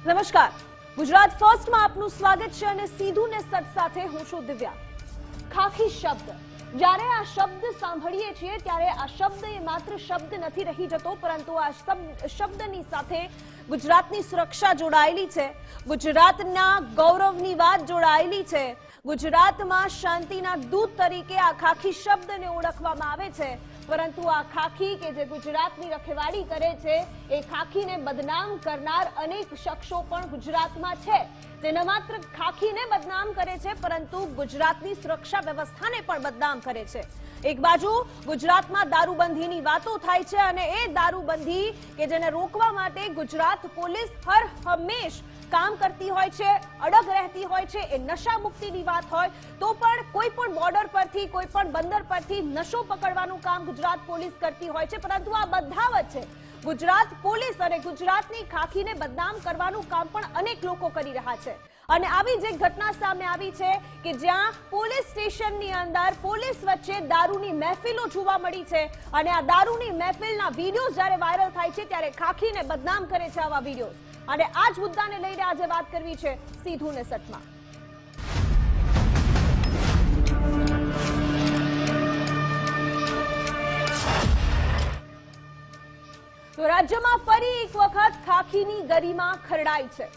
નમસ્કાર, ગુજરાત ફર્સ્ટમાં આપનું સ્વાગત છે અને સીધું ને સચ સાથે હું છું દિવ્યા। ખાખી શબ્દ, જ્યારે આ શબ્દ સાંભળીએ છીએ ત્યારે આ શબ્દ એ માત્ર શબ્દ નથી રહી જતો, પરંતુ આ શબ્દની સાથે ગુજરાતની સુરક્ષા જોડાયેલી છે, ગુજરાતના ગૌરવની વાત જોડાયેલી છે, ગુજરાતમાં શાંતિના દૂત તરીકે આ ખાખી શબ્દને ઓળખવામાં આવે છે। પરંતુ આ ખાખી કે જે ગુજરાતની રખેવાળી કરે છે એ ખાખીને બદનામ કરનાર અનેક શખ્સો પણ ગુજરાતમાં છે, જે ન માત્ર ખાખીને બદનામ કરે છે પરંતુ ગુજરાતની સુરક્ષા વ્યવસ્થાને પણ બદનામ કરે છે। એક બાજુ ગુજરાતમાં દારૂબંધીની વાતો થાય છે અને એ દારૂબંધી કે જેને રોકવા માટે ગુજરાત પોલીસ હર હંમેશ કામ કરતી હોય છે, અડગ રહેતી હોય છે। એ નશા મુક્તિની વાત હોય તો પણ કોઈ પણ બોર્ડર પરથી, કોઈ પણ બંદર પરથી નશો પકડવાનું કામ ગુજરાત પોલીસ કરતી હોય છે, પરંતુ આ બધા વચ્ચે ગુજરાત પોલીસ અને ગુજરાતની ખાખીને બદનામ કરવાનું કામ પણ અનેક લોકો કરી રહ્યા છે। અને આવી જ એક ઘટના સામે આવી છે કે જ્યાં પોલીસ સ્ટેશનની અંદર પોલીસ વચ્ચે દારૂની મહેફિલો જોવા મળી છે અને આ દારૂની મહેફિલના વિડીયો જ્યારે વાયરલ થાય છે ત્યારે ખાખીને બદનામ કરે છે આવા વિડીયો। અને આ જ મુદ્દાને લઈને આજે વાત કરવી છે સીધું ને સચમાં। તો રાજ્યમાં ફરી એક વખત ખાખીની ગરિમા ખરડાઈ છે।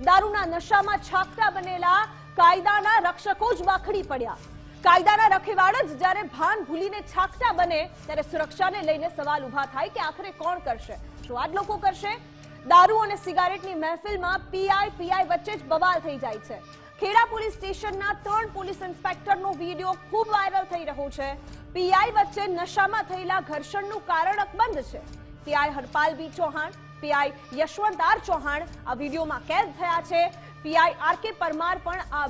દારૂના નશામાં છાપટા બનેલા કાયદાના રક્ષકો જ બાખડી પડ્યા। કાયદાના રખેવાળ જ જ્યારે ભાન ભૂલીને છાપટા બને ત્યારે સુરક્ષાને લઈને સવાલ ઉભા થાય કે આખરે કોણ કરશે? શું આ જ લોકો કરશે? દારૂ અને સિગારેટની મહેફિલમાં પીઆઈ વચ્ચે જ બવાલ થઈ જાય છે। ખેડા પોલીસ સ્ટેશનના 3 પોલીસ ઇન્સ્પેક્ટરનો વિડીયો ખૂબ વાયરલ થઈ રહ્યો છે। પીઆઈ વચ્ચે નશામાં થયેલા ઘર્ષણનું કારણ અકબંધ છે। PI Harpal B Chauhan, PI Yashwant R Chauhan આ વિડીયોમાં કેદ થયા છે। PI R.K.. પરમાર પણ આ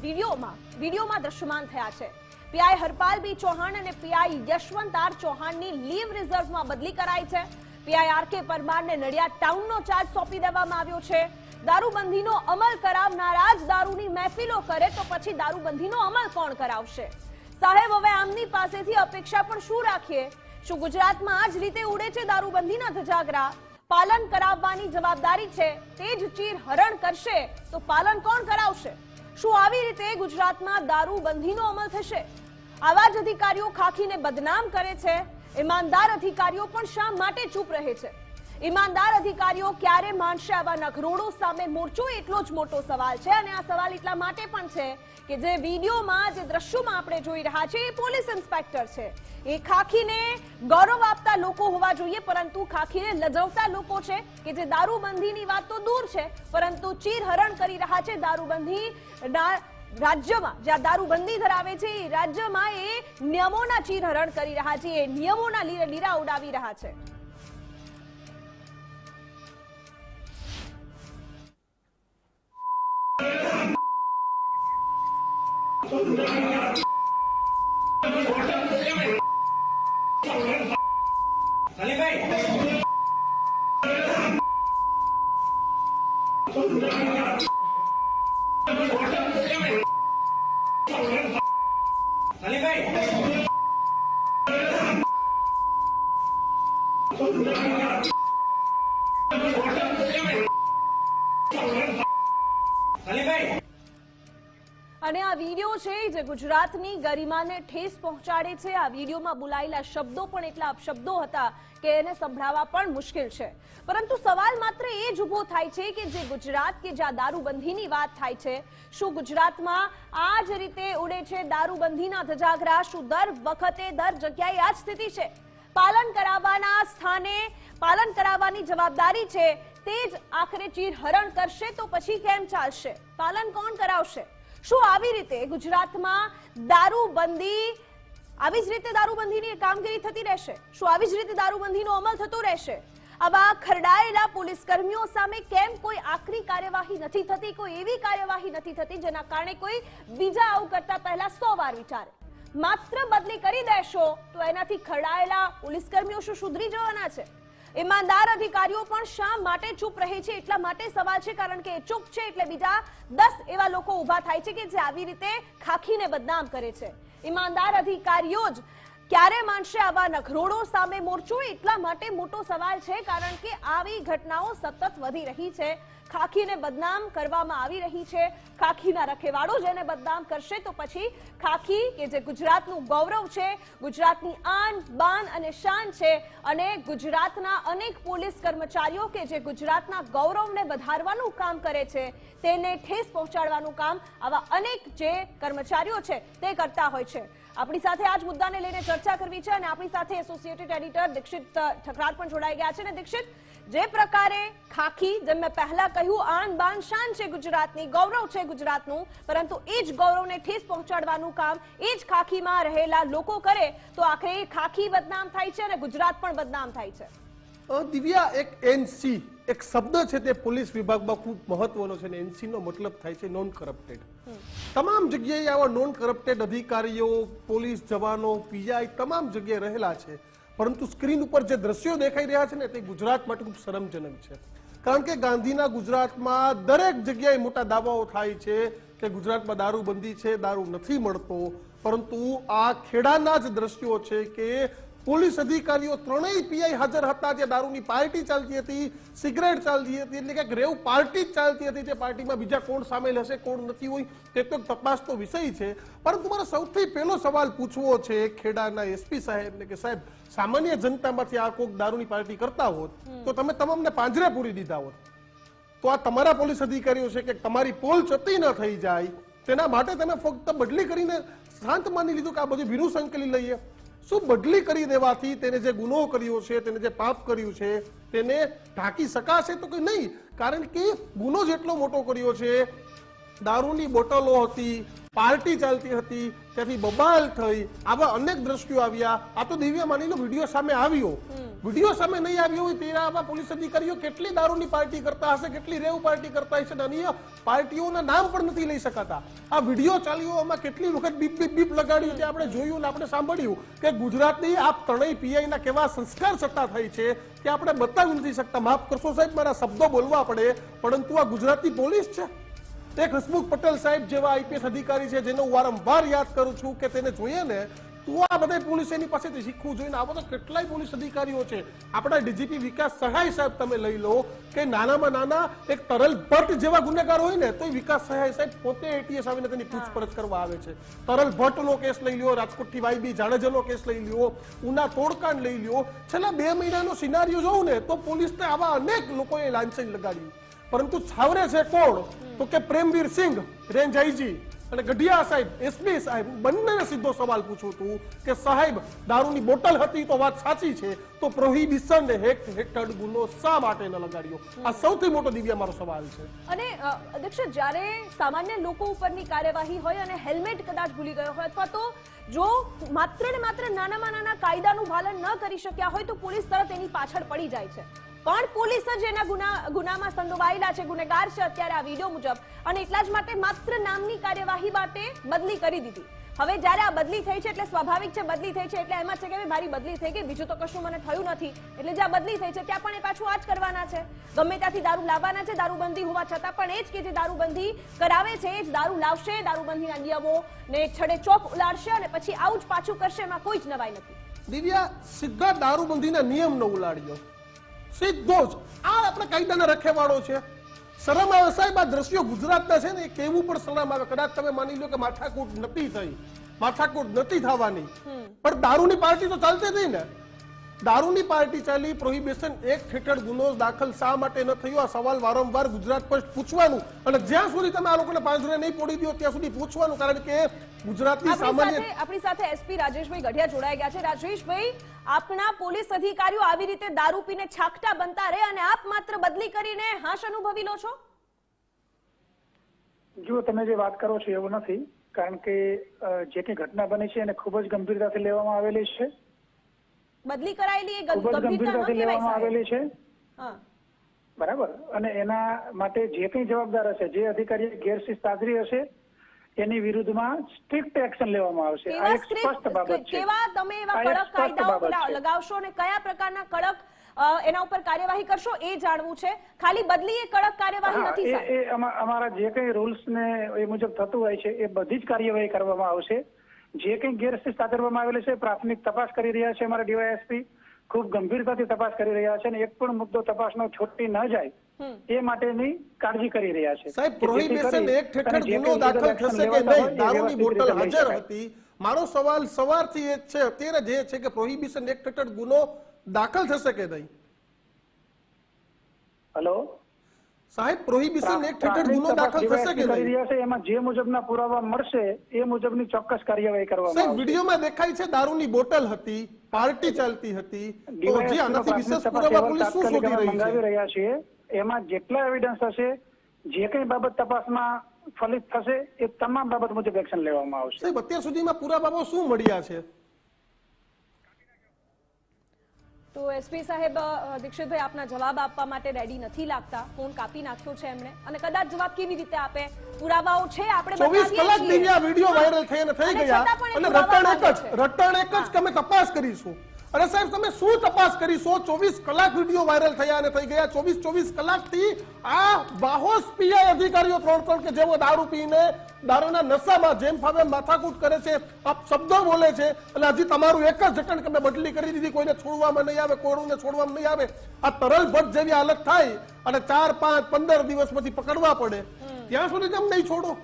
વિડીયોમાં દ્રશ્યમાન થયા છે। પીઆઈ હરપાલ બી ચૌહાણ અને પીઆઈ યશવંત આર ચૌહાણની લીવ રિઝર્વમાં બદલી કરાઈ છે। PI R K. પરમારને નડિયાદ ટાઉનનો ચાર્જ સોંપી દેવામાં આવ્યો છે। દારૂબંધીનો અમલ કરાવનારા જ દારૂની મહેફિલો કરે તો પછી દારૂબંધીનો અમલ કોણ કરાવશે? સાહેબ, હવે આમની પાસેથી અપેક્ષા પણ શું રાખીએ? શું ગુજરાતમાં આ જ રીતે ઉડે છે દારૂબંધીના ધજાગરા? પાલન કરાવવાની જવાબદારી છે, તે જ ચીર હરણ કરશે તો પાલન કોણ કરાવશે? શું આવી રીતે ગુજરાતમાં દારૂબંધીનો અમલ થશે? આવા જ અધિકારીઓ ખાખીને બદનામ કરે છે, ઈમાનદાર અધિકારીઓ પણ શા માટે ચૂપ રહે છે? ઈમાનદાર અધિકારીઓ ક્યારે માનશે આવા નખરોડો સામે મોરચો? એટલો જ મોટો સવાલ છે। અને આ સવાલ એટલા માટે પણ છે કે જે વિડીયોમાં, જે દ્રશ્યોમાં આપણે જોઈ રહ્યા છે એ પોલીસ ઇન્સ્પેક્ટર છે, એ ખાખીને ગૌરવ આપતા લોકો હોવા જોઈએ, પરંતુ ખાખીને લજવતા લોકો છે કે જે દારૂબંધીની વાત તો દૂર છે પરંતુ ચીરહરણ કરી રહ્યા છે દારૂબંધીના રાજ્યમાં। જ્યાં દારૂબંધી ધરાવે છે એ રાજ્યમાં એ નિયમોના ચીરહરણ કરી રહ્યા છે, એ નિયમોના લીરા ઉડાવી રહ્યા છે। અને આ વિડીયો છે જે ગુજરાતની ગરિમાને ઠેસ પહોંચાડે છે। આ વિડીયોમાં બોલાયેલા શબ્દો પણ એટલા અપશબ્દો હતા કે એને સંભળાવવા પણ મુશ્કેલ છે। પરંતુ સવાલ માત્ર એ જ ઉભો થાય છે કે જે ગુજરાત કે જ્યાં દારૂબંધીની વાત થાય છે, શું ગુજરાતમાં આ જ રીતે ઉડે છે દારૂબંધીના ધજાગરા? શું દર વખતે દર જગ્યાએ આ જ સ્થિતિ છે? પાલન કરાવવાના સ્થાને પાલન કરાવવાની જવાબદારી છે, તે જ આખરે ચીરહરણ કરશે તો પછી કેમ ચાલશે? પાલન કોણ કરાવશે? શું આવી રીતે ગુજરાતમાં આવી જ રીતે દારૂબંધીની કામગીરી થતી રહેશે? શું આવી જ રીતે દારૂબંધીનો અમલ થતો રહેશે? આવા ખરડાયેલા પોલીસ કર્મીઓ સામે કેમ કોઈ આકરી કાર્યવાહી નથી થતી? કોઈ એવી કાર્યવાહી નથી થતી જેના કારણે કોઈ બીજા આવું કરતા પહેલા 100 વાર વિચારે? માત્ર બદલી કરી દેશો તો એનાથી ખરડાયેલા પોલીસ કર્મીઓ શું સુધરી જવાના છે? ઈમાનદાર અધિકારીઓ પણ શા માટે ચૂપ રહે છે? એટલા માટે સવાલ છે કારણ કે એ ચૂપ છે એટલે બીજા 10 એવા લોકો ઉભા થાય છે કે જે આવી રીતે ખાખીને બદનામ કરે છે। ઈમાનદાર અધિકારીઓ જ ક્યારે માનશે આવા નખરોડો સામે મોરચો? એટલા માટે મોટો સવાલ છે કારણ કે આવી ઘટનાઓ સતત વધી રહી છે। ખાખીને બદનામ કરવામાં આવી રહી છે. ખાખીના રખેવાળો જેને બદનામ કરશે તો પછી ખાખી કે જે ગુજરાતનું ગૌરવ છે, ગુજરાતની આન બાન અને શાન છે, અને ગુજરાતના અનેક પોલીસ કર્મચારીઓ કે જે ગુજરાતના ગૌરવને વધારવાનું કામ કરે છે, તેને ઠેસ પહોંચાડવાનું કામ આવા અનેક જે કર્મચારીઓ છે તે કરતા હોય છે. આપણી સાથે આજ મુદ્દાને લઈને ચર્ચા કરવી છે અને આપણી સાથે એસોસિએટેડ એડિટર દીક્ષિત ઠકરાર પણ જોડાઈ ગયા છે. અને દીક્ષિત, જે પ્રકારે ખાખી, જેમ મેં પહેલા કહ્યું, આન બાન શાન છે ગુજરાતની, ગૌરવ છે ગુજરાતનું, પરંતુ એ જ ગૌરવને ઠેસ પહોંચાડવાનું કામ એ જ ખાખીમાં રહેલા લોકો કરે તો આખરે ખાખી બદનામ થાય છે અને ગુજરાત પણ બદનામ થાય છે. દિવ્યા, એક એનસી એક શબ્દ છે તે પોલીસ વિભાગમાં ખૂબ મહત્વનો છે. એનસી નો મતલબ થાય છે નોન કરપ્ટેડ. તમામ જગ્યાએ આવા નોન કરપ્ટેડ અધિકારીઓ, પોલીસ જવાનો, પીઆઈ તમામ જગ્યાએ રહેલા છે. પરંતુ સ્ક્રીન ઉપર જે દ્રશ્યો દેખાઈ રહ્યા છે ને તે ગુજરાત માટે ખૂબ શરમજનક છે. કારણ કે ગાંધીના ગુજરાતમાં દરેક જગ્યાએ મોટા દાવાઓ થાય છે કે ગુજરાતમાં દારૂબંધી છે, દારૂ નથી મળતો. પરંતુ આ ખેડાના જ દ્રશ્યો છે કે પોલીસ અધિકારીઓ ત્રણેય પીઆઈ હાજર હતા, ત્યાં દારૂની પાર્ટી ચાલતી હતી, સિગરેટ ચાલતી હતી, એટલે કે રેવ પાર્ટી જ ચાલતી હતી. તે પાર્ટીમાં બીજા કોણ સામેલ હશે, કોણ નથી હોય તે તો તપાસનો વિષય છે. પરંતુ મારો સૌથી પહેલો સવાલ પૂછવો છે ખેડાના એસપી સાહેબને કે સાહેબ, સામાન્ય જનતામાંથી આ કોક દારૂની પાર્ટી કરતા હોત તો તમે તમામને પાંજરે પૂરી દીધા હોત. તો આ તમારા પોલીસ અધિકારીઓ છે કે તમારી પોલ ચતી ન થઈ જાય તેના માટે તમે ફક્ત બદલી કરીને શાંત માની લીધું કે આ બધું ભીનું સંકલી લઈએ. શું બદલી કરી દેવાથી તેને જે ગુનો કર્યો છે, તેને જે પાપ કર્યું છે તેને ઢાંકી શકાશે? તો કે નહીં. કારણ કે ગુનો જેટલો મોટો કર્યો છે, દારૂની બોટલો હતી, પાર્ટી ચાલતી હતી, ત્યાંથી બબાલ થઈ, આવા અનેક દ્રશ્યો આવ્યા. આ તો દિવ્યા માની લો વિડીયો સામે આવ્યો. વિડીયો સામે નહીં આવ્યો હોય ત્યારે આવા પોલીસ અધિકારીઓ કેટલી દારૂની પાર્ટી કરતા હશે, કેટલી રેવ પાર્ટી કરતા હશે, અન્ય પાર્ટીઓના નામ પણ નથી લઈ શકાતા. આ વિડીયો ચાલ્યો, આમાં કેટલી વખત બીપ બીપ બીપ લગાડ્યું, આપણે જોયું ને આપણે સાંભળ્યું કે ગુજરાતની આ ત્રણેય પીઆઈ ના કેવા સંસ્કાર સત્તા થઈ છે કે આપણે બતાવી નથી શકતા. માફ કરશો સાહેબ, મારા શબ્દો બોલવા પડે, પરંતુ આ ગુજરાતની પોલીસ છે. એક હસમુખ પટેલ સાહેબ જેવા આઈપીએસ અધિકારી છે જેનો વારંવાર યાદ કરું છું કે તેને જોઈએ ને તો આ બધા પોલીસ એની પાસેથી શીખવું જોઈએ. આ બધા કેટલાય પોલીસ અધિકારીઓ છે. આપણા ડીજીપી વિકાસ સહાય સાહેબ તમે લઈ લો કે નાનામાં નાના એક તરલ ભટ્ટ જેવા ગુનેગાર હોય ને તો વિકાસ સહાય સાહેબ પોતે એટીએસ આવીને તેની પૂછપરછ કરવા આવે છે. તરલ ભટ્ટનો કેસ લઈ લ્યો, રાજકોટથી વાયબી જાડેજાનો કેસ લઈ લ્યો, ઉના તોડકાંડ લઈ લ્યો. છેલ્લા 2 મહિનાનો સિનારીઓ જોઉં ને તો પોલીસને આવા અનેક લોકોએ લાંછન લગાડ્યું. પરંતુ છાવરે છે કોણ? તો કે પ્રેમવીર સિંહ, રેન્જ આઈજી, અને ગઢિયા સાહેબ, એસપી સાહેબ, બંનેને સીધો સવાલ પૂછું છું કે સાહેબ, દારૂની બોટલ હતી તો વાત સાચી છે, તો પ્રોહિબિશન એક્ટ હેઠળ ગુનો શા માટે ન લગાડ્યો? આ સૌથી મોટો દિવ્યા મારો સવાલ છે. અને દીક્ષિત, જ્યારે સામાન્ય લોકો ઉપરની કાર્યવાહી હોય અને હેલ્મેટ કદાચ ભૂલી ગયો હોય અથવા તો જો માત્ર ને માત્ર નાનામાં નાના કાયદાનું પાલન ન કરી શક્યા હોય તો પોલીસ તરત એની પાછળ પડી જાય છે. પણ પોલીસ જ એના ગુનામાં સંડોવાયેલા છે, ગુનેગાર છે અત્યારે આ વિડીયો મુજબ, અને એટલા જ માટે માત્ર નામની કાર્યવાહી માટે બદલી કરી દીધી. હવે જ્યારે આ બદલી થઈ છે એટલે સ્વાભાવિક છે, બદલી થઈ છે એટલે એમ જ છે કે મારી બદલી થઈ ગઈ, બીજું તો કશું મને થયું નથી, એટલે જ્યાં બદલી થઈ છે ત્યાં પણ એ પાછું આ જ કરવાના છે. ગમે ત્યાંથી દારૂ લાવવાના છે, દારૂબંધી હોવા છતાં પણ એ જ કે જે દારૂબંધી કરાવે છે એ જ દારૂ લાવશે, દારૂબંધીના નિયમો ને છડે ચોક ઉલાડશે અને પછી આવું જ પાછું કરશે. એમાં કોઈ જ નવાઈ નથી. દિવ્યા, સીધા દારૂબંધીના નિયમ ન ઉલાડ્યો, સીધો જ આ આપણે કાયદાના રખેવાળો છે. શરમ આવે સાહેબ, આ દ્રશ્યો ગુજરાતના છે ને એ કેવું પણ શરમ આવે. કદાચ તમે માની લો કે માથાકૂટ નથી થઈ, માથાકૂટ નથી થવાની, પણ દારૂની પાર્ટી તો ચાલતી હતી ને. દારૂની પાર્ટી ચાલી, પ્રોહિબિશન એક્ટ હેઠળ ગુનો દાખલ શા માટે ન થયો? આ સવાલ વારંવાર ગુજરાત પર પૂછવાનું, અને જ્યાં સુધી તમે આ લોકોને પાંજરે નહીં પોડી દો ત્યાં સુધી પૂછવાનું. કારણ કે ગુજરાતની સામાન્ય આપણી સાથે એસપી રાજેશભાઈ ગઢિયા જોડાઈ ગયા છે. રાજેશભાઈ, આપના પોલીસ અધિકારીઓ આવી રીતે દારૂ પીને છાકટા બનતા રહે અને આપ માત્ર બદલી કરીને હાશ અનુભવી લો છો? જો તમે જે વાત કરો છો એવું નથી, કારણ કે જે કઈ ઘટના બની છે એને ખૂબ જ ગંભીરતાથી લેવામાં આવેલી છે. બદલી કરાયેલી ખૂબ જ ગંભીરતાથી લેવામાં આવેલી છે, બરાબર. અને એના માટે જે કઈ જવાબદાર હશે, જે અધિકારી ગેરશિસ્ત આચરી હશે એની વિરુદ્ધમાં સ્ટ્રિક્ટ એક્શન લેવામાં આવશે. આ એક સ્પષ્ટ બાબત છે. કેવા તમે એવા કડક કાયદાઓ લગાવશો અને કયા પ્રકારના કડક એના ઉપર કાર્યવાહી કરશો એ જાણવું છે. ખાલી બદલી એ કડક કાર્યવાહી નથી સાહેબ. એ અમારા જે કઈ રૂલ્સ ને એ મુજબ થતું હોય છે એ બધી જ કાર્યવાહી કરવામાં આવશે. જે કઈ ગેરશિસ્ત આચરવામાં આવેલી છે પ્રાથમિક તપાસ કરી રહ્યા છે અમારા ડીવાયએસપી. ખૂબ ગંભીરતાથી તપાસ કરી રહ્યા છે અને એક પણ મુદ્દો તપાસનો છોટી ન જાય એ માટેની કાળજી કરી રહ્યા છે. સાહેબ, પ્રોહિબિશન એક્ટ હેઠળ ગુનો દાખલ થશે કે નહીં? દારૂની બોટલ હાજર હતી. મારો સવાલ સવારથી એ છે, અત્યારે જે છે કે પ્રોહિબિશન એક્ટ હેઠળ ગુનો દાખલ થશે કે નહીં? હેલો સાહેબ, પ્રોહિબિશન એક્ટ હેઠળ ગુનો દાખલ થશે કે કરી નહીં? રહ્યા છે. એમાં જે મુજબના પુરાવા મળશે એ મુજબની ચોક્કસ કાર્યવાહી કરવામાં સાહેબ, આવશે. વિડીયોમાં દેખાય છે દારૂની બોટલ હતી, પાર્ટી ચાલતી હતી, તો DYSP હજી નો આનાથી પ્રાથમિક વિશેષ તપાસ પુરાવા અહેવાલ પોલીસ શું તાત્કાલિક શોધી અમે રહી મંગાવી છે? રહ્યા છીએ. એમાં જેટલા એવિડન્સ હશે, જે કઈ બાબત તપાસમાં ફલિત થશે એ તમામ બાબત મુજબ એક્શન લેવામાં આવશે. સાહેબ, અત્યાર સુધીમાં પુરાવાઓ શું મળ્યા છે? તો એસપી સાહેબ, દીક્ષિતભાઈ આપના જવાબ આપવા માટે રેડી નથી લાગતા. ફોન કાપી નાખ્યો છે એમણે, અને કદાચ જવાબ કેવી રીતે આપે? પુરાવાઓ છે, આપણે 24 કલાક દિવ્યા વિડીયો વાયરલ થઈ ગયા અને રટણ એક જ કે અમે તપાસ કરીશું. અરે સાહેબ, તમે શું તપાસ કરીશો? 24 કલાક વિડીયો વાયરલ થયા અને થઈ ગયા. 24 કલાકથી આ બાહોશ પીઆઈ અધિકારીઓ ત્રણ કે જેઓ દારૂ પીને દારૂના નશામાં જેમ ફાવે માથાકૂટ કરે છે, આપ શબ્દો બોલે છે, અને હજી તમારું એક જ જટણ કે મેં બદલી કરી દીધી, કોઈને છોડવામાં નહીં આવે, કોઈને છોડવામાં નહીં આવે. આ તરલ ભટ્ટ જેવી હાલત થાય અને 4, 5, 15 દિવસ પછી પકડવા પડે, ત્યાં સુધી કેમ નહીં છોડો?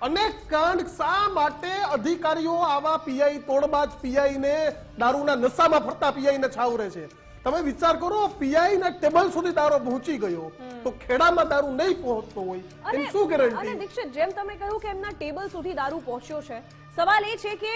અનેક કાંડ શા માટે અધિકારીઓ આવા પીઆઈ, તોડબાજ પીઆઈને, દારૂના નશામાં ફરતા પીઆઈને છાવરે છે? તમે વિચાર કરો, પીઆઈના ટેબલ સુધી દારૂ પહોંચી ગયો તો ખેડામાં દારૂ નહીં પહોંચતો હોય એની શું ગેરંટી? અને દીક્ષિત, જેમ તમે કહ્યું કે એમના ટેબલ સુધી દારૂ પહોંચ્યો છે, સવાલ એ છે કે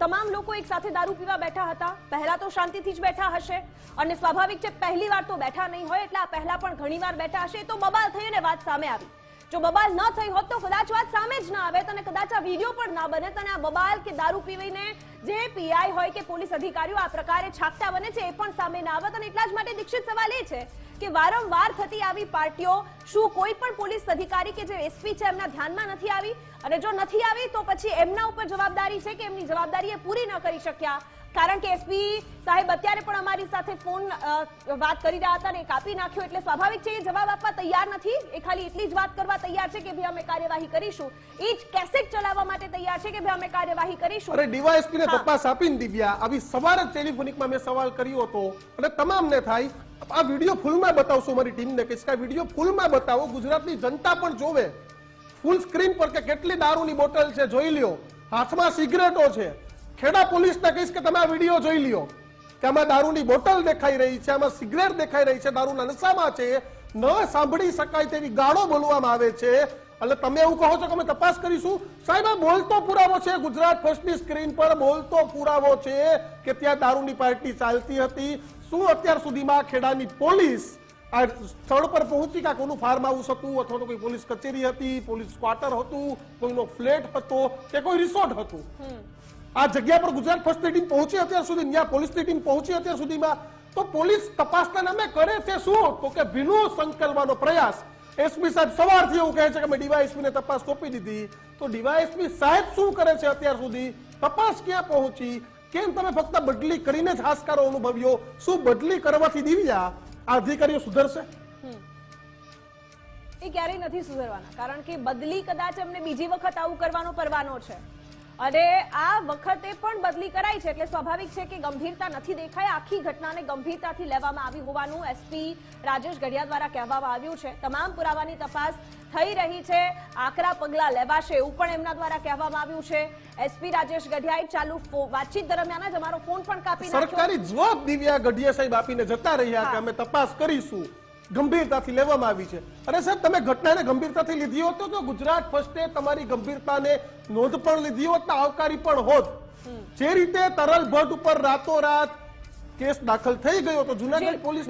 તમામ લોકો એક સાથે દારૂ પીવા બેઠા હતા. પહેલા તો શાંતિથી જ બેઠા હશે, અને સ્વાભાવિક છે પહેલી વાર તો બેઠા નહીં હોય, એટલે આ પહેલા પણ ઘણી વાર બેઠા હશે. તો બબાલ થઈ અને વાત સામે આવી. જો બબાલ ન થઈ હોત તો કદાચ વાત સામે જ ના આવે, અને કદાચ આ વિડીયો પણ ના બને, અને આ બબાલ કે દારૂ પીવીને જે પીઆઈ હોય કે પોલીસ અધિકારીઓ આ પ્રકારે છાકતા બને છે એ પણ સામે ના આવત. અને એટલા જ માટે દીક્ષિત સવાલ એ છે કે વારંવાર થતી આવી પાર્ટીઓ શું કોઈ પણ પોલીસ અધિકારી કે જે એસપી છે એમના ધ્યાનમાં નથી આવી? અને જો નથી આવી તો પછી એમના ઉપર જવાબદારી છે કે એમની જવાબદારી એ પૂરી ન કરી શક્યા? કારણ કે એસપી સાહેબ અત્યારે પણ અમારી સાથે ફોન વાત કરી રહ્યા હતા અને કાપી નાખ્યો, એટલે સ્વાભાવિક છે એ જવાબ આપવા તૈયાર નથી. એ ખાલી એટલી જ વાત કરવા તૈયાર છે કે ભાઈ અમે કાર્યવાહી કરીશું. એ જ કેસેટ ચલાવવા માટે તૈયાર છે કે ભાઈ અમે કાર્યવાહી કરીશું. અરે ડીવાયએસપી ને તપાસ આપીને દિવ્યા, આવી સવારે ટેલિફોનિકમાં મેં સવાલ કર્યો હતો અને તમામને થાય આ વિડીયો ફૂલમાં બતાવશો, મારી ટીમને કહીશ કે આ વિડીયો ફૂલમાં બતાવો, ગુજરાતની જનતા પણ જોવે ફૂલ સ્ક્રીન પર કે કેટલી દારૂની બોટલ છે, જોઈ લ્યો. હાથમાં સિગરેટો છે. ખેડા પોલીસને કહીશ કે તમે આ વિડીયો જોઈ લ્યો કે આમાં દારૂની બોટલ દેખાઈ રહી છે, આમાં સિગરેટ દેખાઈ રહી છે, દારૂના નશામાં છે, ન સાંભળી શકાય તેવી ગાળો બોલવામાં આવે છે, એટલે તમે એવું કહો છો કે અમે તપાસ કરીશું? સાહેબ, આ બોલતો પુરાવો છે, ગુજરાત ફર્સ્ટની સ્ક્રીન પર બોલતો પુરાવો છે કે ત્યાં દારૂની પાર્ટી ચાલતી હતી. શું અત્યાર સુધીમાં ખેડાની પોલીસ આ સ્થળ પર પહોંચી કે કોઈનું ફાર્મ હાઉસ હતું, અથવા તો કોઈ પોલીસ કચેરી હતી, પોલીસ ક્વાર્ટર હતું, કોઈનો ફ્લેટ હતો કે કોઈ રિસોર્ટ હતું, આ જગ્યા પર ગુજરાત ફર્સ્ટની ટીમ પહોંચી અત્યાર સુધી? ત્યાં પોલીસની ટીમ પહોંચી અત્યાર સુધીમાં? તો પોલીસ તપાસના નામે કરે છે શું? તો કે ભીનું સંકલવાનો પ્રયાસ. એસપી સાહેબ સવારથી એવું કહે છે કે મેં ડીવાયએસપી ને તપાસ સોંપી દીધી. તો ડીવાયએસપી સાહેબ શું કરે છે અત્યાર સુધી? તપાસ ક્યાં પહોંચી? કેમ તમે ફક્ત બદલી કરીને જ હાશકારો અનુભવ્યો? શું બદલી કરવાથી દિવ્યા આ અધિકારીઓ સુધરશે? એ ક્યારેય નથી સુધરવાના, કારણ કે બદલી કદાચ એમને બીજી વખત આવું કરવાનો પરવાનો છે, અને આ વખતે પણ બદલી કરાઈ છે, એટલે સ્વાભાવિક છે કે ગંભીરતા નથી દેખાય. આખી ઘટનાને ગંભીરતાથી લેવામાં આવી હોવાનું એસપી રાજેશ ગઢિયા દ્વારા કહેવામાં આવ્યું છે. તમામ પુરાવાની તપાસ થઈ રહી છે, આકરા પગલા લેવાશે એવું પણ એમના દ્વારા કહેવામાં આવ્યું છે. એસપી રાજેશ ગઢિયાએ ચાલુ વાતચીત દરમિયાન જ અમારો ફોન પણ કાપી નાખ્યો. સરકારી જવાબ દિવ્યા ગઢિયા સાહેબ આપીને જતા રહ્યા કે અમે તપાસ કરીશું, ગંભીરતાથી લેવામાં આવી છે. અરે સાહેબ, તમે ઘટનાને ગંભીરતાથી લીધી હોત તો ગુજરાત ફર્સ્ટે તમારી ગંભીરતાને નોંધ પણ લીધી હોત, આવકારી પણ હોત. જે રીતે તરલ ભટ્ટ ઉપર રાતોરાત કેસ દાખલ થઈ ગયો તો Junagadh police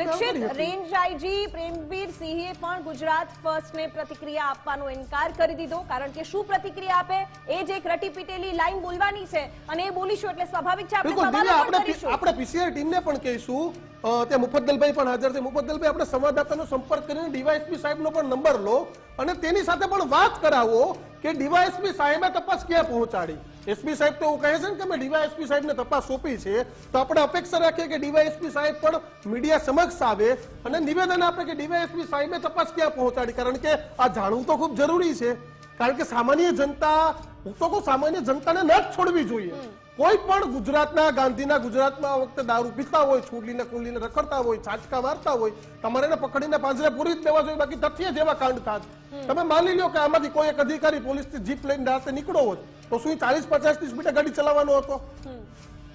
range IG Premvir સિંહે પણ ગુજરાત ફર્સ્ટને પ્રતિક્રિયા આપવાનો ઇનકાર કરી દીધો, કારણ કે શું પ્રતિક્રિયા આપે? એ જ એક રટી પીટેલી લાઈન બોલવાની છે, અને એ બોલીશું એટલે સ્વાભાવિક છે આપણે પીસીઆર ટીમને પણ કહીશું. ત્યાં મુફદ્દલભાઈ પણ હાજર છે. મુફદ્દલભાઈ, આપણે સંવાદદાતાનો સંપર્ક કરીને ડીવાયએસપી સાહેબનો પણ નંબર લો અને તેની સાથે પણ વાત કરાવો કે ડીવાયએસપી સાહેબે તપાસ ક્યાં પહોંચાડી. એસપી સાહેબ તો કહે છે ને કે અમે ડીવાયએસપી સાહેબને તપાસ સોંપી છે, તો આપણે અપેક્ષા રાખીએ કે ડીવાયએસપી સાહેબ પણ મીડિયા સમક્ષ આવે અને નિવેદન આપે કે ડીવાયએસપી સાહેબે તપાસ ક્યાં પહોંચાડી, કારણ કે આ જાણવું તો ખૂબ જરૂરી છે. કારણ કે સામાન્ય જનતા, હું તો કહું સામાન્ય જનતાને ન જ છોડવી જોઈએ. કોઈ પણ ગુજરાતના ગાંધીના ગુજરાતમાં આ વખતે દારૂ પીતા હોય, છોડીને કુલીને રખડતા હોય, છાચકા મારતા હોય, તમારે એને પકડીને પાંજરે પૂરી જ દેવા જોઈએ, બાકી તથ્ય જેવા કાંડ થાત. તમે માની લ્યો કે આમાંથી કોઈ એક અધિકારી પોલીસથી જીપ લઈને રાતે નીકળો હોત તો શું 40-50 સ્પીડે ગાડી ચલાવવાનો હતો?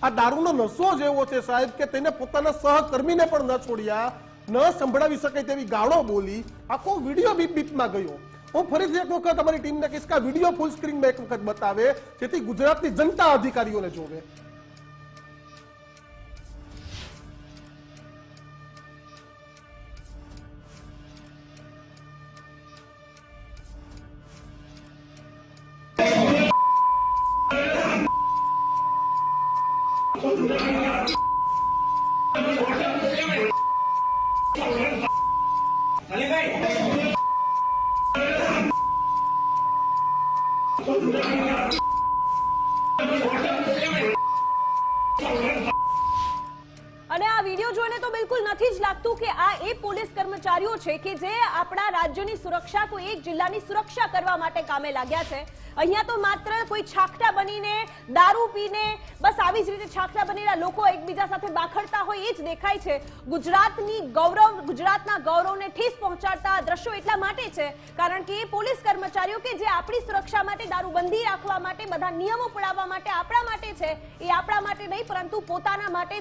આ દારૂનો નશો જેવો છે સાહેબ કે તેને પોતાના સહકર્મીને પણ ન છોડ્યા, ન સંભળાવી શકે તેવી ગાળો બોલી, આખો વિડીયો બીપ બીપમાં ગયો. હું ફરીથી એક વખત અમારી ટીમને કહીશ કે આ વિડીયો ફૂલ સ્ક્રીનમાં એક વખત બતાવે, જેથી ગુજરાતની જનતા અધિકારીઓને જોવે. અને આ વિડીયો જોઈને તો બિલકુલ નથી જ લાગતું કે આ એ પોલીસ કર્મચારીઓ છે કે જે આપણા રાજ્યની સુરક્ષા, કોઈ એક જિલ્લાની સુરક્ષા કરવા માટે કામે લાગ્યા છે. અહીંયા તો માત્ર કોઈ છાકટા બનીને દારૂ પીને બસ આવી જ રીતે છાકટા બનેલા લોકો એકબીજા સાથે બાખડતા હોય એ જ દેખાય છે. ગુજરાતના ગૌરવને ઠેસ પહોંચાડતા દ્રશ્યો એટલા માટે છે કારણ કે એ પોલીસ કર્મચારીઓ કે જે આપણી સુરક્ષા માટે, દારૂબંધી રાખવા માટે, બધા નિયમો પડાવવા માટે આપણા માટે છે, એ આપણા માટે નહીં પરંતુ પોતાના માટે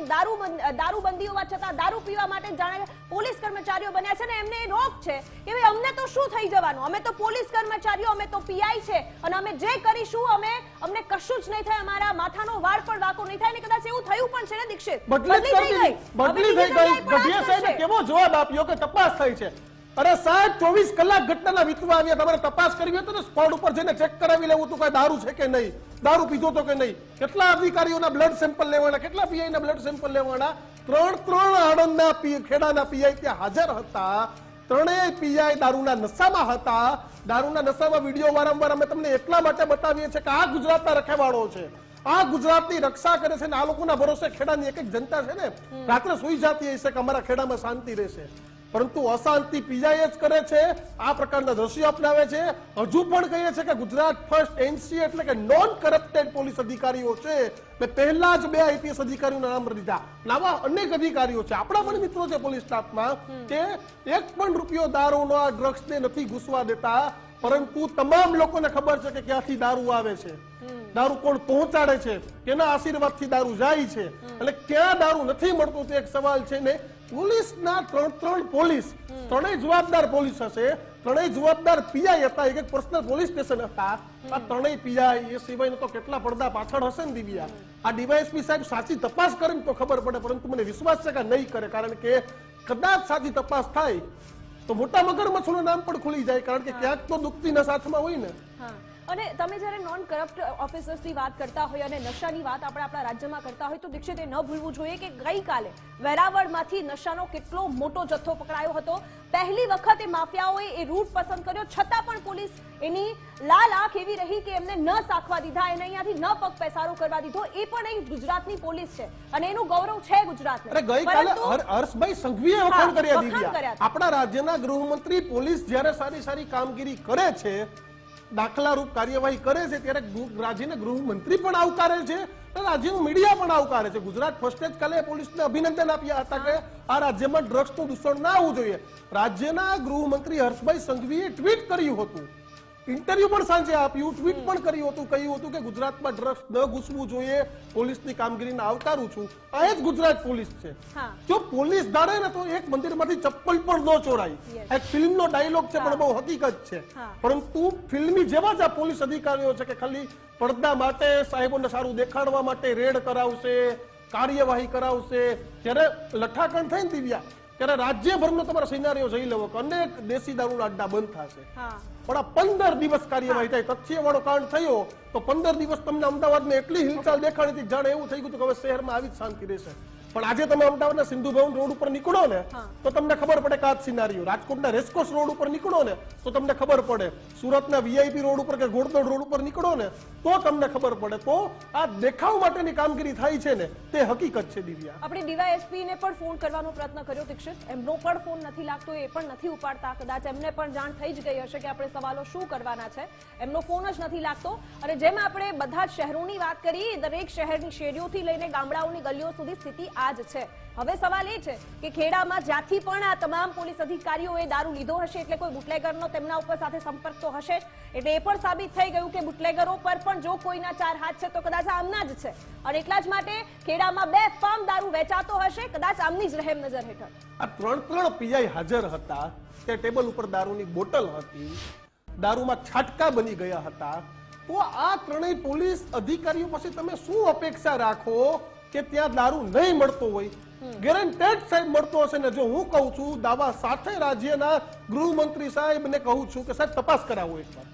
દારૂબંધી હોવા છતાં દારૂ પીવા માટે જાણે પોલીસ કર્મચારીઓ બન્યા છે ને એમને રોક છે કે ભાઈ અમને તો શું થઈ જવાનું, અમે તો પોલીસ કર્મચારીઓ, અમે તો પીઆઈ છે અને અમે જે કરીશું અમને કશું જ નહીં થાય, અમારા માથાનો વાળ પણ વાંકો નહીં થાય. ને કદાચ એવું થયું પણ છે ને દીક્ષિત, બદલી થઈ ગઈ. ગઢિયા સાહેબે કેવો જવાબ આપ્યો કે તપાસ થઈ છે. અરે સાહેબ 24 કલાક ઘટનાના વીતવા આવ્યા, તમારે તપાસ કરવી હોય તો સ્પોટ ઉપર જઈને ચેક કરાવી લેવું હતું કે દારૂ છે કે નહીં, દારૂ પીધો તો કે નહીં. કેટલા અધિકારીઓના બ્લડ સેમ્પલ લેવાના, કેટલા પીઆઈ ના બ્લડ સેમ્પલ લેવાના. ત્રણ આણંદના ખેડાના પીઆઈ ત્યાં હાજર હતા. ત્રણેય પીઆઈ દારૂના નશામાં હતા. દારૂના નશામાં વિડીયો વારંવાર અમે તમને એટલા માટે બતાવીએ છીએ કે આ ગુજરાતના રખેવાળો છે, આ ગુજરાતની રક્ષા કરે છે. આ લોકોના ભરોસે ખેડાની એક જનતા છે ને રાત્રે સુઈ જતી હશે કે અમારા ખેડામાં શાંતિ રહેશે, પરંતુ અશાંતિ પીઆઈ જ કરે છે. આ પ્રકારના દ્રશ્યો અપનાવે છે. હજુ પણ કહીએ છીએ કે ગુજરાત ફર્સ્ટ એનસી એટલે કે નોન કરપ્ટેડ પોલીસ અધિકારીઓ છે. મેં પહેલા જ 2 આઈપીએસ અધિકારીઓના નામ લીધા, આવા અનેક અધિકારીઓ છે, આપણા પણ મિત્રો છે પોલીસ સ્ટાફમાં, કે એક પણ રૂપિયો દારૂનો આ ડ્રગ્સને નથી ઘૂસવા દેતા, પરંતુ તમામ લોકોને ખબર છે કે ક્યાંથી દારૂ આવે છે, દારૂ કોણ પહોંચાડે છે, કેના આશીર્વાદથી દારૂ જાય છે, એટલે ક્યાં દારૂ નથી મળતું તે એક સવાલ છે. ને પોલીસના ત્રણ પોલીસ, ત્રણેય જવાબદાર પોલીસ હશે, ત્રણેય જવાબદાર પીઆઈ હતા, એક પર્સનલ પોલીસ સ્ટેશન હતા. આ ત્રણેય પીઆઈ એ સિવાય તો કેટલા પડદા પાછળ હશે ને દિવ્યા. આ ડીવાયએસપી સાહેબ સાચી તપાસ કરે તો ખબર પડે, પરંતુ મને વિશ્વાસ છે કે નહીં કરે, કારણ કે કદાચ સાચી તપાસ થાય તો મોટા મગરમચ્છનું નામ પણ ખુલી જાય, કારણ કે ક્યાંક તો દુખતીના સાથમાં હોય ને. અને તમે જ્યારે નોન કરપ્ટ ઓફિસર્સની વાત કરતા હોય અને નશાની વાત આપણા રાજ્યમાં કરતા હોય તો દીક્ષિત એ ન ભૂલવું જોઈએ કે ગઈકાલે વેરાવળમાંથી નશાનો કેટલો મોટો જથ્થો પકડાયો હતો. પહેલી વખત એ માફિયાઓએ એ રૂટ પસંદ કર્યો, છતાં પણ પોલીસ એની લાલ આંખ એવી રહી કે એમને ન સાખવા દીધા, એને અહીંયાથી ન પગ પેસારો કરવા દીધો. એ પણ અહીં ગુજરાતની પોલીસ છે અને એનું ગૌરવ છે ગુજરાતને. અરે ગઈકાલે હર્ષભાઈ સંઘવીએ વખાણ કર્યા દીધા. આપણા રાજ્યના ગૃહમંત્રી પોલીસ જ્યારે સારી કામગીરી કરે છે, દાખલારૂપ કાર્યવાહી કરે છે, ત્યારે રાજ્યના ગૃહમંત્રી પણ આવકારે છે, રાજ્યનું મીડિયા પણ આવકારે છે. ગુજરાત ફર્સ્ટે જ કાલે પોલીસને અભિનંદન આપ્યા હતા કે આ રાજ્યમાં ડ્રગ્સનું દૂષણ ના આવવું જોઈએ. રાજ્યના ગૃહમંત્રી હર્ષભાઈ સંઘવીએ ટ્વીટ કર્યું હતું, ઇન્ટરવ્યુ પણ સાંજે આપ્યું, ટ્વીટ પણ કર્યું હતું, કહ્યું હતું કે ગુજરાતમાં ડ્રગ્સ ન ઘૂસવું જોઈએ, પોલીસની કામગીરીને આવકારું છું. આ જ ગુજરાત પોલીસ છે. જો પોલીસ ધારે ને તો એક મંદિરમાંથી ચપ્પલ પણ ન ચોરાય. એક ફિલ્મનો ડાયલોગ છે પણ બહુ હકીકત છે. પરંતુ ફિલ્મી જેવા જ આ પોલીસ અધિકારીઓ છે કે ખાલી પડદા માટે, સાહેબોને સારું દેખાડવા માટે રેડ કરાવશે, કાર્યવાહી કરાવશે. જ્યારે લઠ્ઠાકણ થાય ને દિવ્યા, ત્યારે રાજ્યભરનો તમારા સિનારીઓ જોઈ લેવો કે અનેક દેશી દારૂના અડ્ડા બંધ થશે, પણ આ 15 દિવસ કાર્યવાહી થાય. તથ્યવાળો કાંડ થયો તો 15 દિવસ તમને અમદાવાદમાં એટલી હિલચાલ દેખાણી હતી, જાણે એવું થઈ ગયું કે હવે શહેરમાં આવી જ શાંતિ રહેશે. પણ આજે તમે અમદાવાદના સિંધુ ભવન રોડ ઉપર નીકળો ને તો તમને ખબર પડે કે આ સિનારીઓ, રાજકોટના રેસકોર્સ રોડ ઉપર નીકળો ને તો તમને ખબર પડે, સુરતના વીઆઈપી રોડ ઉપર કે ઘોડદોડ રોડ ઉપર નીકળો ને તો તમને ખબર પડે. તો આ દેખાવ માટેની કામગીરી થાય છે ને તે હકીકત છે. દિવ્યા, આપણે ડીવાયએસપી ને પણ ફોન કરવાનો પ્રયત્ન કર્યો દીક્ષિત, એમનો પણ ફોન નથી લાગતો, એ પણ નથી ઉપાડતા. કદાચ એમને પણ જાણ થઈ જ ગઈ હશે કે આપણે સવાલો શું કરવાના છે, એમનો ફોન જ નથી લાગતો. અને જેમ આપણે બધા શહેરોની વાત કરી, દરેક શહેરની શેરીઓથી લઈને ગામડાઓની ગલીઓ સુધી સ્થિતિ આ જ છે. હવે સવાલ એ છે કે ખેડામાં જ્યાંથી પણ આ તમામ પોલીસ અધિકારીઓએ દારૂ લીધો હશે એટલે કોઈ બુટલેગરનો તેમના ઉપર સાથે સંપર્ક તો હશે જ, એટલે એ પણ સાબિત થઈ ગયું કે બુટલેગરો પર પણ જો કોઈના ચાર હાથ છે તો કદાચ આમના જ છે. અને એટલા જ માટે ખેડામાં બેફામ દારૂ વેચાતો હશે, કદાચ આમની જ રહેમ નજર હેઠળ. આ ત્રણ પીઆઈ હાજર હતા, તે ટેબલ ઉપર દારૂની બોટલ હતી, દારૂમાં છાટકા બની ગયા હતા. તો આ ત્રણેય પોલીસ અધિકારીઓ પાસે તમે શું અપેક્ષા રાખો કે ત્યાં દારૂ નહીં મળતો હોય? ગેરંટેડ સાહેબ મળતો હશે ને. જો હું કહું છું દાવા સાથે રાજ્યના ગૃહમંત્રી સાહેબને કહું છું કે સાહેબ તપાસ કરાવો એકવાર.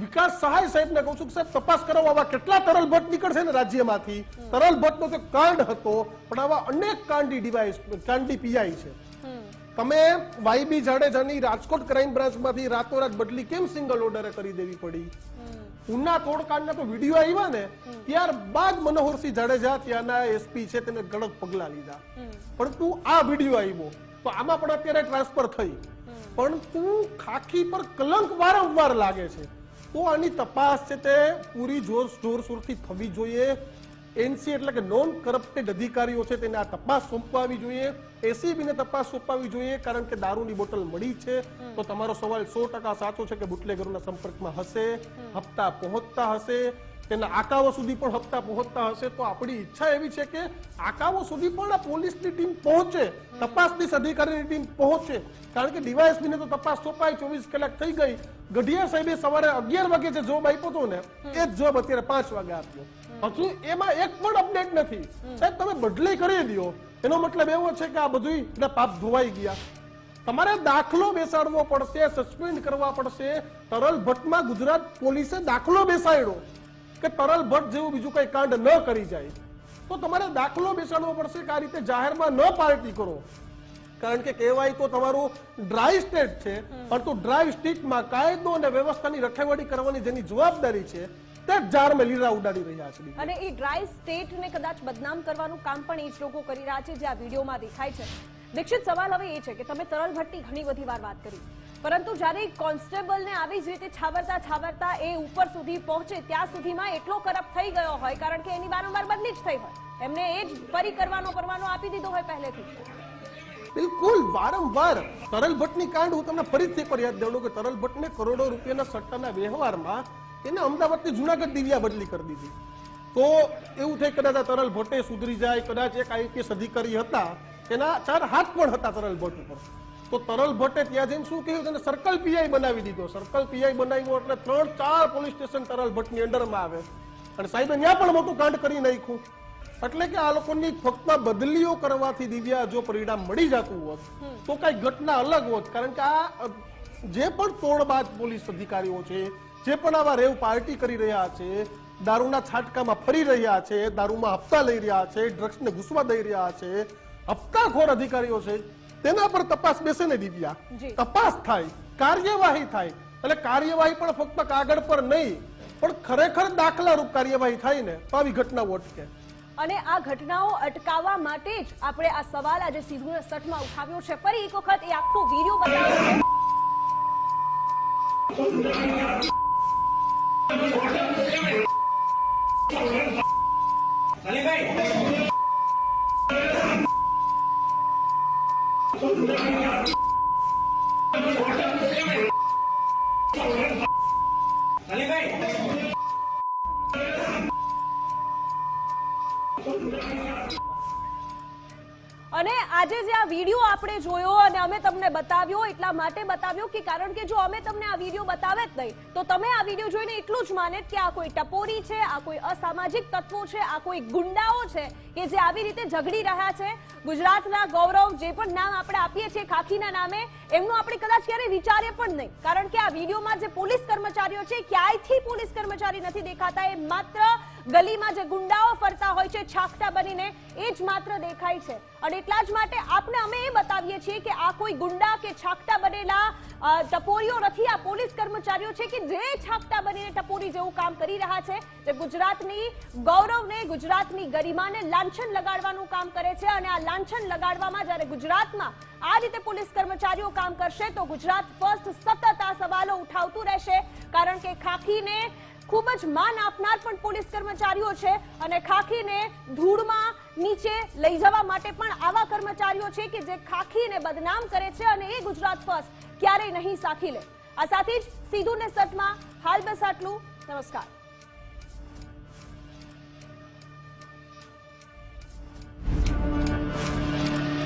વિકાસ સહાય સાહેબને કહું છું કે સાહેબ તપાસ કરાવો. આવા કેટલા તરલ ભટ્ટ નીકળશે ને રાજ્યમાંથી. તરલ ભટ્ટનો તો કાંડ હતો, પણ આવા અનેક કાંડી પીઆઈ છે. તમે વાયબી જાડેજાની રાજકોટ ક્રાઇમ બ્રાન્ચમાંથી રાતોરાત બદલી કેમ સિંગલ ઓર્ડરે કરી દેવી પડી? ઉના તોડકાંડના તો વિડીયો આવ્યા ને ત્યારબાદ મનોહરસિંહ જાડેજા ત્યાંના એસપી છે તેને કડક પગલા લીધા. પરંતુ આ વિડીયો આવ્યો તો આમાં પણ અત્યારે ટ્રાન્સફર થઈ, પરંતુ ખાખી પર કલંક વારંવાર લાગે છે. તો આની તપાસ છે તે પૂરી જોરશોરથી થવી જોઈએ. એનસી એટલે કે નોન કરપ્ટેડ અધિકારીઓ છે તેને આ તપાસ સોંપવી જોઈએ, એસીબી ને તપાસ સોંપવી જોઈએ. કારણ કે દારૂની બોટલ મળી છે તો તમારો સવાલ 100% સાચો છે કે બુટલેગરોના સંપર્કમાં હશે, હપ્તા પહોંચતા હશે, તેના આકાઓ સુધી પણ હપ્તા પહોંચતા હશે. તો આપણી ઈચ્છા એવી છે કે આકાઓ સુધી પણ આ પોલીસની ટીમ પહોંચે, તપાસનીશ અધિકારીની ટીમ પહોંચે. કારણ કે ડીવાયએસપી ને તો તપાસ સોંપાઈ 24 કલાક થઈ ગઈ. ગઢિયા સાહેબે સવારે 11 વાગે જે જોબ આપ્યો હતો ને એ જ જોબ અત્યારે 5 વાગે આપ્યો. હજુ એમાં એક પણ અપડેટ નથી. સાહેબ તમે બદલી કરી દો એનો મતલબ એવો છે કે આ બધું પાપ ધોવાઈ ગયા. તમારે દાખલો બેસાડવો પડશે, સસ્પેન્ડ કરવા પડશે. તરલ ભટ્ટમાં ગુજરાત પોલીસે દાખલો બેસાડ્યો કે તરલ ભટ્ટ જેવું બીજું કઈ કાંડ ન કરી જાય, તો તમારે દાખલો બેસાડવો પડશે કે આ રીતે જાહેરમાં ન પાર્ટી કરો. કારણ કે કહેવાય તો તમારું ડ્રાય સ્ટેટ છે, પરંતુ ડ્રાય સ્ટેટમાં કાયદો અને વ્યવસ્થાની રખેવાળી કરવાની જેની જવાબદારી છે તે જારમાં લીલા ઉડાડી રહ્યા છે. અને એ ડ્રાય સ્ટેટને કદાચ બદનામ કરવાનું કામ પણ એ જ લોકો કરી રહ્યા છે જે આ વિડીયોમાં દેખાય છે. દીક્ષિત, સવાલ હવે એ છે કે તમે તરલ ભટ્ટની ઘણી બધી વાર વાત કરી, પરંતુ જ્યારે કોન્સ્ટેબલને આવી જ રીતે છાવરતા એ ઉપર સુધી પહોંચે ત્યાં સુધીમાં એટલો કરપ્ટ થઈ ગયો હોય, કારણ કે એની વારંવાર બદલી જ થઈ હોય, એમને એ જ ફરી કરવાનો પરવાનો આપી દીધો હોય પહેલેથી. બિલકુલ વારંવાર તરલ ભટ્ટની કાંડ હું તમને ફરીથી પર યાદ દેવડું કે તરલ ભટ્ટને કરોડો રૂપિયાના સટ્ટાના વ્યવહારમાં એને અમદાવાદથી જુનાગઢ દિવ્યા બદલી કરી દીધી. તો એવું થાય કદાચ આ તરલ ભટ્ટે સુધરી જાય. કદાચ એક આઈપીએસ અધિકારી હતા તેના 4 હાથ પણ હતા તરલ ભટ્ટ ઉપર. તો તરલ ભટ્ટે ત્યાં જઈને શું કહ્યું, તેને સર્કલ પીઆઈ બનાવી દીધો. સર્કલ પીઆઈ બનાવ્યો એટલે 3-4 પોલીસ સ્ટેશન તરલ ભટ્ટની અંડરમાં આવે અને સાહેબે ત્યાં પણ મોટું કાંડ કરી નાખ્યું. એટલે કે આ લોકોની ફક્ત બદલીઓ કરવાથી દિવ્યા જો પરિણામ મળી જતું હોત તો કઈ ઘટના અલગ હોત. કારણ કે આ જે પણ તોડબાજ પોલીસ અધિકારીઓ છે, જે પણ આવા રેવ પાર્ટી કરી રહ્યા છે, દારૂના છાટકામાં ફરી રહ્યા છે, દારૂમાં હપ્તા લઈ રહ્યા છે, ડ્રગ્સને ઘૂસવા દઈ રહ્યા છે, હપ્તાખોર અધિકારીઓ છે, તેના પર તપાસ બેસે ને દિવ્યા, તપાસ થાય, કાર્યવાહી થાય. એટલે કાર્યવાહી પણ ફક્ત કાગળ પર નહીં પણ ખરેખર દાખલારૂપ કાર્યવાહી થાય ને તો આવી ઘટનાઓ અટકે. અને આ ઘટનાઓ અટકાવવા માટે જ આપણે આ સવાલ આજે સીધું 60માં ઉઠાવ્યો છે. ફરી એક વખત એ આખો વિડીયો બતાવ્યો અને આજે જે આ વિડીયો આપણે જોયો અને અમે તમને બતાવ્યો એટલા માટે બતાવ્યો કે કારણ કે જો અમે તમને આ વિડીયો બતાવે જ નહીં તો તમે આ વિડીયો જોઈને એટલું જ માને કે આ કોઈ ટપોરી છે, આ કોઈ અસામાજિક તત્વો છે, આ કોઈ ગુંડાઓ છે કે જે આવી રીતે ઝઘડી રહ્યા છે. ગુજરાતના ગૌરવ જે પણ નામ આપણે આપીએ છીએ ખાખીના નામે, એમનું આપણે કદાચ ક્યારેય વિચારીએ પણ નહીં. કારણ કે આ વિડીયોમાં જે પોલીસ કર્મચારીઓ છે ક્યાંયથી પોલીસ કર્મચારી નથી દેખાતા, એ માત્ર ગલીમાં જે ગુંડાઓ ફરતા હોય છે છાકટા બનીને, એ જ માત્ર દેખાય છે. અને એટલા જ માટે આપને અમે એ બતાવીએ છીએ કે આ કોઈ ગુંડા કે છાકટા બનેલા ટપોરીઓ નથી. આ પોલીસ કર્મચારીઓ છે કે જે છાકટા બનીને ટપોરી જેવું કામ કરી રહ્યા છે, જે ગુજરાતની ગૌરવને, ગુજરાતની ગરિમાને લાંછન લગાડવાનું કામ કરે છે. અને આ લાંછન લગાડવામાં જ્યારે ગુજરાતમાં આ રીતે પોલીસ કર્મચારીઓ કામ કરશે તો ગુજરાત ફર્સ્ટ સતત આ સવાલો ઉઠાવતું રહેશે. કારણ કે ખાખીને ખૂબ જ માન આપનાર પણ પોલીસ કર્મચારીઓ છે અને ખાખીને ધૂળમાં નીચે લઈ જવા માટે પણ આવા કર્મચારીઓ છે કે જે ખાખીને બદનામ કરે છે અને એ ગુજરાત ફર્સ્ટ ક્યારેય નહીં સાખી લે. આ સાથે જ સીધું ને સટમાં હાલ બસ આટલું. નમસ્કાર.